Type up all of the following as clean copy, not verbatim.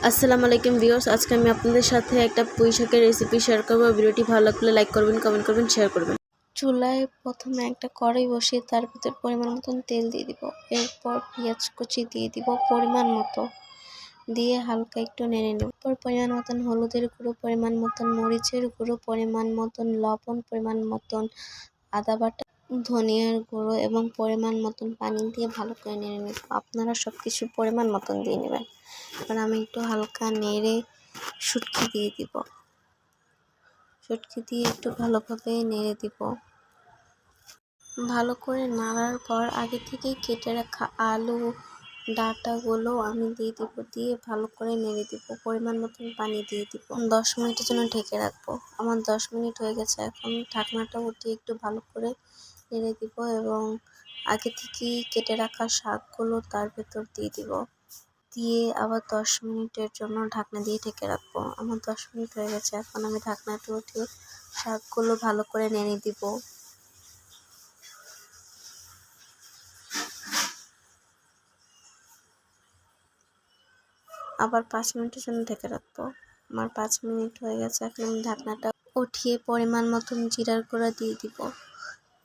আসসালামু আলাইকুম ভিউয়ার্স, আজকে আমি আপনাদের সাথে একটা পুঁই শাকের রেসিপি শেয়ার করব। ভিডিওটি ভালো লাগলে লাইক করবেন, কমেন্ট করবেন, শেয়ার করবেন। চুলায় প্রথমে একটা কড়াই বসিয়ে তার ভিতর পরিমাণ মতন তেল দিয়ে দিব। এরপর পেঁয়াজ কুচি দিয়ে দিব পরিমাণ মতো, দিয়ে হালকা একটু নেড়ে নেব। এরপর পরিমাণ মতন হলুদের গুঁড়ো, পরিমাণ মতন মরিচের গুঁড়ো, পরিমাণ মতন লবণ, পরিমাণ মতন আদা বাটা, ধনিয়ার গুঁড়ো এবং পরিমাণ মতন পানি দিয়ে ভালো করে নেড়ে নেব। আপনারা সব কিছু পরিমাণ মতন দিয়ে নেবেন। এবার আমি একটু হালকা নেড়ে শুটকি দিয়ে দিব। শুটকি দিয়ে একটু ভালোভাবে নেড়ে দিব। ভালো করে নাড়ার পর আগে থেকে কেটে রাখা আলু ডাঁটাগুলো আমি দিয়ে দিব, দিয়ে ভালো করে নেড়ে দিব। পরিমাণ মতন পানি দিয়ে দিব। 10 মিনিটের জন্য ঢেকে রাখবো। আমার 10 মিনিট হয়ে গেছে। এখন ঢাকনাটা উঠিয়ে একটু ভালো করে নেড়ে দিব এবং আগে থেকেই কেটে রাখা শাকগুলো তার ভেতর দিয়ে দিব। দিয়ে আবার 10 মিনিটের জন্য ঢাকনা দিয়ে ঢেকে রাখবো। আমার 10 মিনিট হয়ে গেছে। এখন আমি ঢাকনাটা উঠিয়ে শাকগুলো ভালো করে নেড়ে দিব। আবার 5 মিনিটের জন্য ঢেকে রাখবো। আমার 5 মিনিট হয়ে গেছে। এখন আমি ঢাকনাটা উঠিয়ে পরিমাণ মতন জিরার গুঁড়া দিয়ে দিব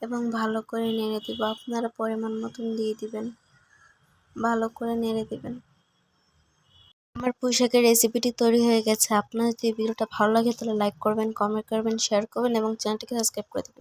এবং ভালো করে নেড়ে দিব। আপনারা পরিমাণ মতন দিয়ে দিবেন, ভালো করে নেড়ে দিবেন। আমার পুঁই শাকের রেসিপিটি তৈরি হয়ে গেছে। আপনার যদি ভিডিওটা ভালো লাগে তাহলে লাইক করবেন, কমেন্ট করবেন, শেয়ার করবেন এবং চ্যানেলটিকে সাবস্ক্রাইব করে দেবেন।